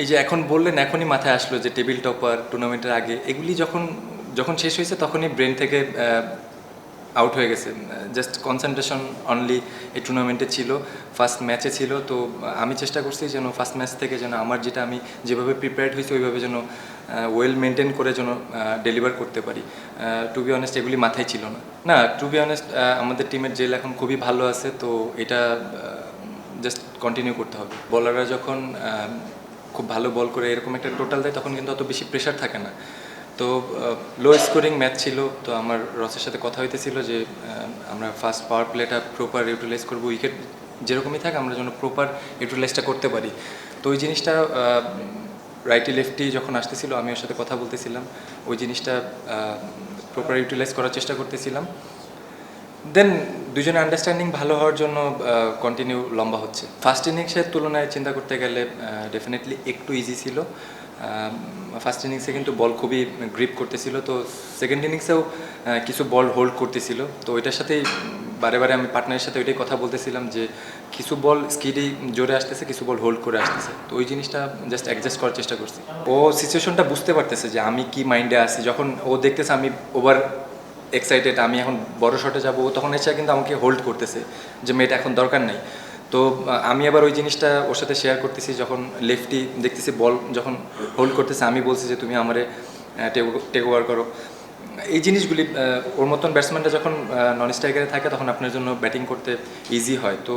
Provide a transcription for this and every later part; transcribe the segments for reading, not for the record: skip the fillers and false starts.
এই যে এখন বললেন, এখনই মাথায় আসলো যে টেবিল টপার টুর্নামেন্টের আগে এগুলি যখন যখন শেষ হয়েছে তখনই ব্রেন থেকে আউট হয়ে গেছে। জাস্ট কনসেন্ট্রেশন অনলি এই টুর্নামেন্টে ছিল, ফার্স্ট ম্যাচে ছিল। তো আমি চেষ্টা করছি যেন ফার্স্ট ম্যাচ থেকে যেন আমার যেটা আমি যেভাবে প্রিপেয়ার্ড হয়েছি ওইভাবে যেন ওয়েল মেনটেন করে যেন ডেলিভার করতে পারি। টু বি অনেস্ট এগুলি মাথায় ছিল না। না, টু বি অনেস্ট আমাদের টিমের জেল এখন খুবই ভালো আছে, তো এটা জাস্ট কন্টিনিউ করতে হবে। বলাররা যখন খুব ভালো বল করে এরকম একটা টোটাল দেয় তখন কিন্তু অত বেশি প্রেশার থাকে না। তো লো স্কোরিং ম্যাচ ছিল, তো আমার রসের সাথে কথা হইতেছিল যে আমরা ফার্স্ট পাওয়ার প্লেটা প্রপার ইউটিলাইজ করবো, উইকেট যেরকমই থাকে আমরা যেন প্রপার ইউটিলাইজটা করতে পারি। তো ওই জিনিসটা রাইটি লেফটি যখন আসতেছিল আমি ওর সাথে কথা বলতেছিলাম, ওই জিনিসটা প্রপার ইউটিলাইজ করার চেষ্টা করতেছিলাম। দেন দুজনের আন্ডারস্ট্যান্ডিং ভালো হওয়ার জন্য কন্টিনিউ লম্বা হচ্ছে। ফার্স্ট ইনিংসের তুলনায় চিন্তা করতে গেলে ডেফিনেটলি একটু ইজি ছিল। ফার্স্ট ইনিংসে কিন্তু বল খুবই গ্রিপ করতেছিল, তো সেকেন্ড ইনিংসেও কিছু বল হোল্ড করতেছিল। তো ওইটার সাথেই বারে বারে আমি পার্টনারের সাথে ওইটাই কথা বলতেছিলাম যে কিছু বল স্কিডি জোরে আসতেছে, কিছু বল হোল্ড করে আসতেছে। তো ওই জিনিসটা জাস্ট অ্যাডজাস্ট করার চেষ্টা করছি। ও সিচুয়েশনটা বুঝতে পারতেছে যে আমি কি মাইন্ডে আছি। যখন ও দেখতেছে আমি ওভার এক্সাইটেড, আমি এখন বড় শটে যাবো, তখন এসে কিন্তু আমাকে হোল্ড করতেছে যে মেয়েটা এখন দরকার নেই। তো আমি আবার ওই জিনিসটা ওর সাথে শেয়ার করতেছি। যখন লেফটি দেখতেছি বল যখন হোল্ড করতেছে, আমি বলছি যে তুমি আমারে টেক ওভার করো। এই জিনিসগুলি ওর মতন ব্যাটসম্যানটা যখন নন স্ট্রাইকারে থাকে তখন আপনার জন্য ব্যাটিং করতে ইজি হয়। তো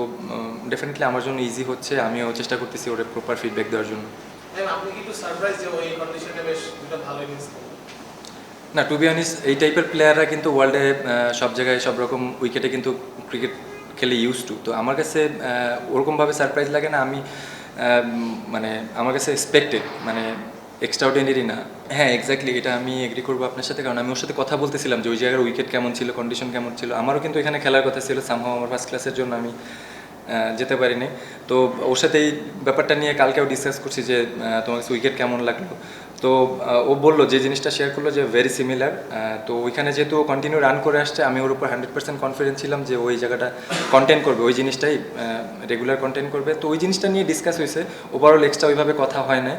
ডেফিনেটলি আমার জন্য ইজি হচ্ছে, আমিও চেষ্টা করতেছি ওর প্রপার ফিডব্যাক দেওয়ার জন্য। আপনি কি একটু সারপ্রাইজ যে ওই কন্ডিশনে বেশ দুটো ভালো ইনিংস? না, টু বি অনেস্ট এই টাইপের প্লেয়াররা কিন্তু ওয়ার্ল্ডে সব জায়গায় সব রকম উইকেটে কিন্তু ক্রিকেট খেলে ইউজ টু। তো আমার কাছে ওরকমভাবে সারপ্রাইজ লাগে না। আমি মানে আমার কাছে এক্সপেক্টেড, মানে এক্সট্রাঅর্ডিনারি না। হ্যাঁ, এক্স্যাক্টলি, এটা আমি এগ্রি করবো আপনার সাথে, কারণ আমি ওর সাথে কথা বলতেছিলাম যে ওই জায়গার উইকেট কেমন ছিল, কন্ডিশন কেমন ছিল। আমারও কিন্তু এখানে খেলার কথা ছিল, সামহাও আমার ফার্স্ট ক্লাসের জন্য আমি যেতে পারিনি। তো ওর সাথে এই ব্যাপারটা নিয়ে কালকেও ডিসকাস করছি যে তোমার কাছে উইকেট কেমন লাগলো। তো ও বললো, যে জিনিসটা শেয়ার করলো যে ভেরি সিমিলার। তো ওইখানে যেহেতু ও কন্টিনিউ রান করে আসছে, আমি ওর উপর 100% কনফিডেন্স ছিলাম যে ওই জায়গাটা কন্টেন্ট করবে, ওই জিনিসটাই রেগুলার কন্টেন্ট করবে। তো ওই জিনিসটা নিয়ে ডিসকাস হয়েছে, ওভারঅল এক্সট্রা ওইভাবে কথা হয় না।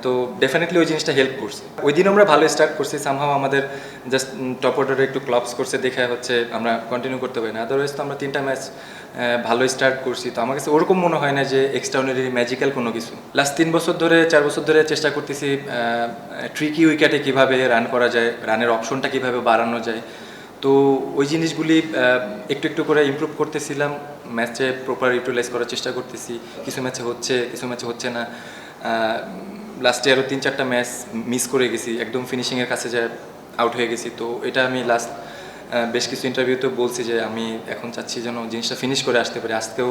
তো ডেফিনেটলি ওই জিনিসটা হেল্প করছে। ওই দিন আমরা ভালো স্টার্ট করছি, সামহাও আমাদের জাস্ট টপ অর্ডারে একটু ক্লাবস করছে দেখে হচ্ছে আমরা কন্টিনিউ করতে পারি না। আদারওয়াইজ তো আমরা 3টা ম্যাচ ভালো স্টার্ট করছি। তো আমার কাছে ওরকম মনে হয় না যে এক্সট্রাঅর্ডিনারি ম্যাজিক্যাল কোনো কিছু। লাস্ট 3 বছর ধরে 4 বছর ধরে চেষ্টা করতেছি ট্রিকি উইকেটে কীভাবে রান করা যায়, রানের অপশনটা কীভাবে বাড়ানো যায়। তো ওই জিনিসগুলি একটু একটু করে ইমপ্রুভ করতেছিলাম, ম্যাচে প্রপার ইউটিলাইজ করার চেষ্টা করতেছি। কিছু ম্যাচে হচ্ছে, কিছু ম্যাচে হচ্ছে না। লাস্টে আরও 3-4টা ম্যাচ মিস করে গেছি, একদম ফিনিশিংয়ের কাছে যায় আউট হয়ে গেছি। তো এটা আমি লাস্ট বেশ কিছু ইন্টারভিউতেও বলছি যে আমি এখন চাচ্ছি যেন জিনিসটা ফিনিশ করে আসতে পারি। আজকেও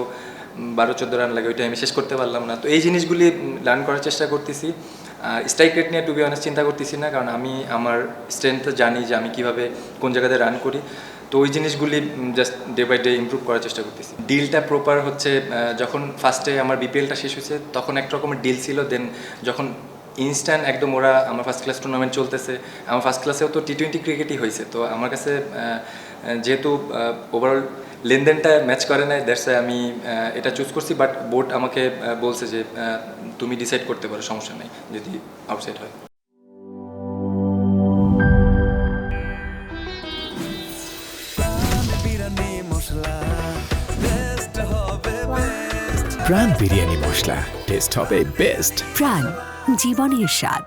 12-14 রান লাগে, ওইটা আমি শেষ করতে পারলাম না। তো এই জিনিসগুলি লার্ন করার চেষ্টা করতেছি। স্ট্রাইক রেট নিয়ে টু বি অনেস্ট চিন্তা করতেছি না, কারণ আমি আমার স্ট্রেংথ জানি যে আমি কীভাবে কোন জায়গাতে রান করি। তো ওই জিনিসগুলি just day by day improve করার চেষ্টা করতেছি। ডিলটা প্রপার হচ্ছে, যখন ফার্স্টে আমার বিপিএলটা শেষ হয়েছে তখন এক রকমের ডিল ছিল। দেন যখন ইনস্ট্যান্ট একদম ওরা আমার ফার্স্ট ক্লাস টুর্নামেন্ট চলতেছে, আমার ফার্স্ট ক্লাসেও তো টি20 ক্রিকেটই হয়েছে। তো আমার কাছে যেহেতু ওভারঅল লেনদেনটা ম্যাচ করে নাই, দ্যাটস আমি এটা চুজ করছি। বাট বোর্ড আমাকে বলছে যে তুমি ডিসাইড করতে পারো, সমস্যা নেই যদি আউটসাইড হয়। প্রাণ বিরিয়ানি মশলা, টেস্ট হবে বেস্ট। প্রাণ, জীবনের স্বাদ।